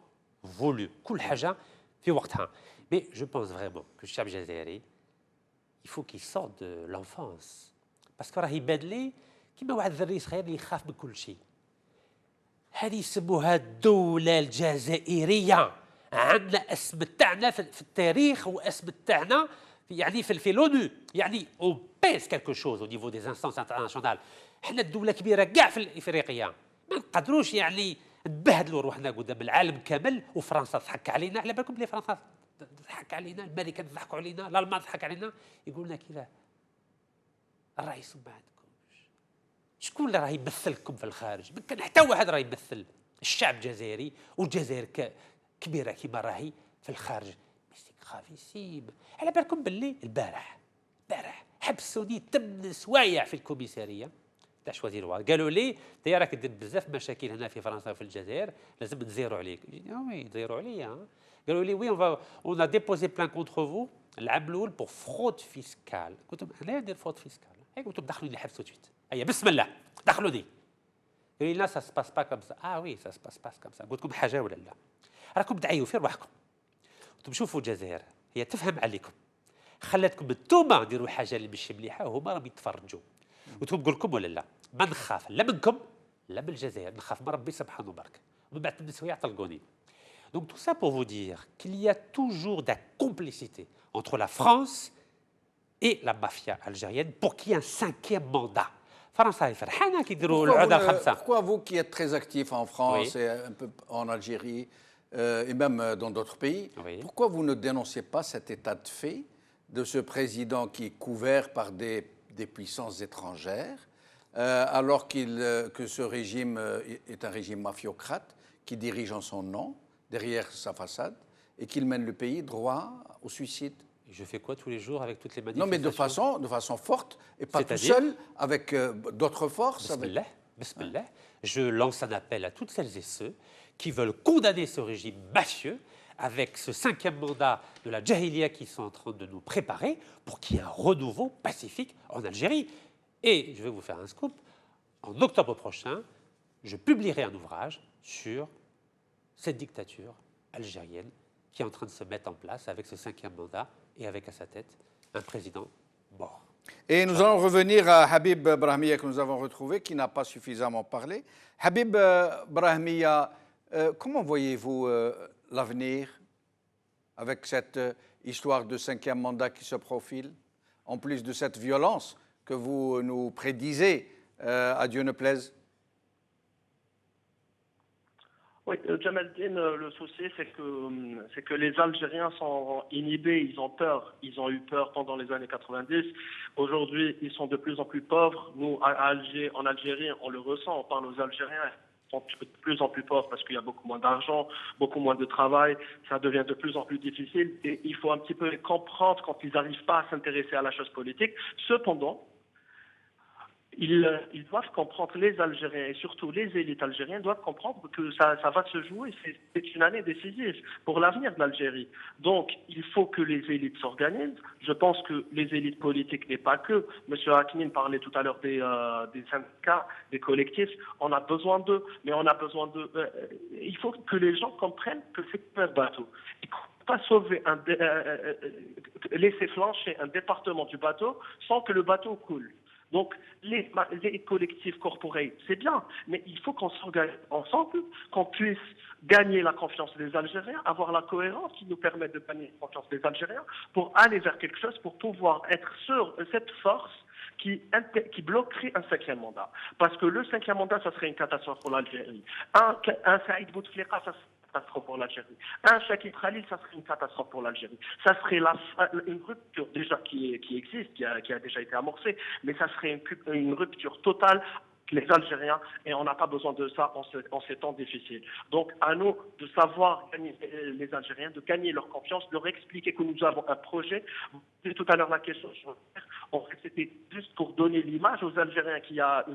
voulu. كل حاجة في وقتها. Mais je pense vraiment que الشعب الجزائري il faut qu'il sorte de l'enfance. parce que راه يبان لي كيما واحد الذري صغير اللي يخاف من كل شيء. هذه يسموها الدولة الجزائرية. عندنا اسم تاعنا في التاريخ واسم تاعنا يعني في لونو. يعني on pèse quelque chose au niveau des instances internationales. احنا الدولة كبيرة كاع في افريقيا. ما نقدروش يعني نبهدلوا روحنا قدام العالم كامل وفرنسا تضحك علينا. على بالكم بلي فرنسا تضحك علينا، الامريكان تضحكوا علينا، الالمان تضحك علينا. يقول لنا كذا الرئيس ما عندكمش. شكون اللي راه يمثلكم في الخارج؟ ما كان حتى واحد راه يمثل الشعب الجزائري، والجزائر كبيره كيما راهي في الخارج. ميستيك خافيسيم. على بالكم باللي البارح حبسوني 8 سوايع في الكوميساريه تاع شوازيروا. قالوا لي انت راك دير بزاف مشاكل هنا في فرنسا وفي الجزائر، لازم نزيروا عليك. وي تزيروا عليا. قالوا لي وي اون ا ديبوزي بلان كونتر فو العام الاول بور فرود فيسكال. قلت لهم انا ندير فرود فيسكال. قلت لهم دخلوني الحبس توت. هيا بسم الله دخلوني. قالوا لي لا سا سباس با كوم سا. وي سا سباس با كوم سا. قلت لكم حاجه ولا لا؟ راكم تعيوا في رواحكم. قلت لهم شوفوا الجزائر هي تفهم عليكم، خلاتكم انتوما ديروا حاجه اللي ماشي مليحه وهما راهم يتفرجوا. قلت لهم نقول لكم ولا لا؟ ما نخاف لا منكم لا من الجزائر، نخاف من ربي سبحانه وبارك. ومن بعد النسويه طلقوني. Donc tout ça pour vous dire qu'il y a toujours de la complicité entre la France et la mafia algérienne pour qu'il y ait un cinquième mandat. فرنسا فرحانه كيديروا العدة الخمسة. Pourquoi vous qui êtes très actif en France Oui. et un peu en Algérie et même dans d'autres pays, Oui. pourquoi vous ne dénoncez pas cet état de fait de ce président qui est couvert par des puissances étrangères alors que ce régime est un régime mafiocrate qui dirige en son nom? derrière sa façade et qu'il mène le pays droit au suicide. Je fais quoi tous les jours avec toutes les Non, manifestations? mais de façon forte et pas tout C'est-à-dire seul, avec d'autres forces. Bismillah, bismillah. Je lance un appel à toutes celles et ceux qui veulent condamner ce régime mafieux avec ce 5e mandat de la Jahiliya qui sont en train de nous préparer pour qu'il y ait un renouveau pacifique en Algérie. Et je vais vous faire un scoop. En octobre prochain, je publierai un ouvrage sur cette dictature algérienne qui est en train de se mettre en place avec ce 5e mandat et avec à sa tête un président mort. Et nous allons revenir à Habib Brahmiya que nous avons retrouvé, qui n'a pas suffisamment parlé. Habib Brahmiya, comment voyez-vous l'avenir avec cette histoire de 5e mandat qui se profile, en plus de cette violence que vous nous prédisez, à Dieu ne plaise? Oui, Jamaldine, le souci, c'est que les Algériens sont inhibés, ils ont peur. Ils ont eu peur pendant les années 90. Aujourd'hui, ils sont de plus en plus pauvres. Nous, en Algérie, on le ressent, on parle aux Algériens. Ils sont de plus en plus pauvres parce qu'il y a beaucoup moins d'argent, beaucoup moins de travail. Ça devient de plus en plus difficile et il faut un petit peu les comprendre quand ils n'arrivent pas à s'intéresser à la chose politique. Cependant, ils doivent comprendre, les Algériens et surtout les élites algériennes doivent comprendre que ça va se jouer. C'est une année décisive pour l'avenir de l'Algérie. Donc, il faut que les élites s'organisent. Je pense que les élites politiques n'est pas que. M. Hakim parlait tout à l'heure des syndicats, des collectifs. On a besoin d'eux, mais on a besoin de. Il faut que les gens comprennent que c'est un bateau. Il ne faut pas sauver laisser flancher un département du bateau sans que le bateau coule. Donc, les collectifs corporés, c'est bien, mais il faut qu'on s'organise ensemble, qu'on puisse gagner la confiance des Algériens, avoir la cohérence qui nous permet de gagner la confiance des Algériens pour aller vers quelque chose, pour pouvoir être sur cette force qui bloquerait un 5e mandat. Parce que le 5e mandat, ça serait une catastrophe pour l'Algérie. Un Saïd Bouteflika, ça serait catastrophe pour l'Algérie. Un Chakib Khalil, ça serait une catastrophe pour l'Algérie. Ça serait une rupture déjà qui existe, qui a déjà été amorcée, mais ça serait une rupture totale les Algériens, et on n'a pas besoin de ça en ces temps difficiles. Donc, à nous de savoir gagner les Algériens, de gagner leur confiance, de leur expliquer que nous avons un projet. Vous avez tout à l'heure la question sur en fait, c'était juste pour donner l'image aux Algériens qu'il y a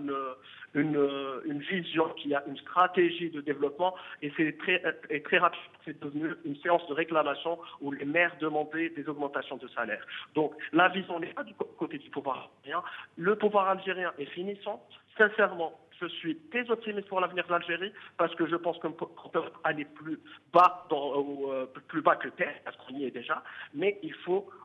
une vision, qu'il y a une stratégie de développement, et c'est très rapide. C'est devenu une séance de réclamation où les maires demandaient des augmentations de salaire. Donc, la vision n'est pas du côté du pouvoir algérien. Le pouvoir algérien est finissant. Sincèrement, je suis très optimiste pour l'avenir de l'Algérie parce que je pense qu'on peut aller plus bas que terre, parce qu'on y est déjà. Mais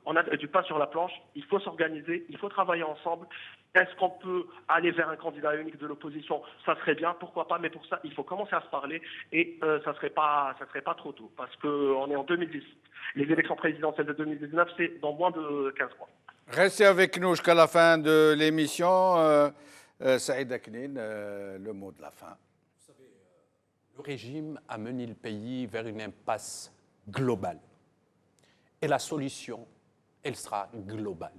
on a du pain sur la planche, il faut s'organiser, il faut travailler ensemble. Est-ce qu'on peut aller vers un candidat unique de l'opposition? Ça serait bien, pourquoi pas, mais pour ça, il faut commencer à se parler et ça serait pas trop tôt parce qu'on est en 2010. Les élections présidentielles de 2019, c'est dans moins de 15 mois. Restez avec nous jusqu'à la fin de l'émission. Saïd Aknin, le mot de la fin. Vous savez, le régime a mené le pays vers une impasse globale. Et la solution, elle sera globale.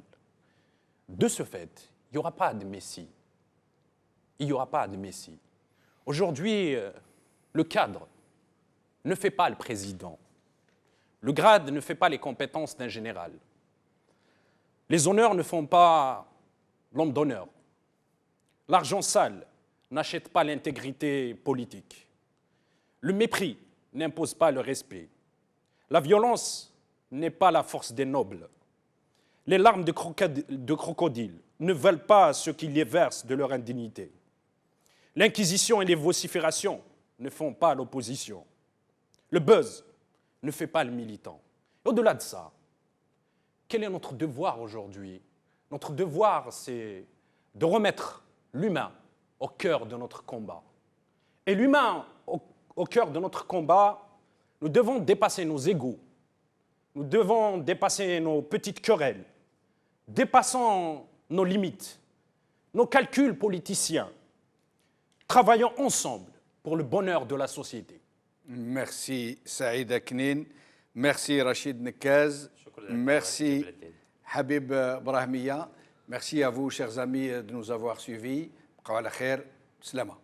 De ce fait, il n'y aura pas de messie. Il n'y aura pas de messie. Aujourd'hui, le cadre ne fait pas le président. Le grade ne fait pas les compétences d'un général. Les honneurs ne font pas l'homme d'honneur. L'argent sale n'achète pas l'intégrité politique. Le mépris n'impose pas le respect. La violence n'est pas la force des nobles. Les larmes de crocodile ne veulent pas ce qu'ils les versent de leur indignité. L'inquisition et les vociférations ne font pas l'opposition. Le buzz ne fait pas le militant. Au-delà de ça, quel est notre devoir aujourd'hui? Notre devoir, c'est de remettre l'humain au cœur de notre combat. Et l'humain au cœur de notre combat, nous devons dépasser nos égos, nous devons dépasser nos petites querelles, dépassons nos limites, nos calculs politiciens. Travaillons ensemble pour le bonheur de la société. Merci Saïd Aknin, merci Rachid Nekaz, merci Habib Brahmiya. Merci à vous, chers amis, de nous avoir suivis. Bqaw ala khair. Slama.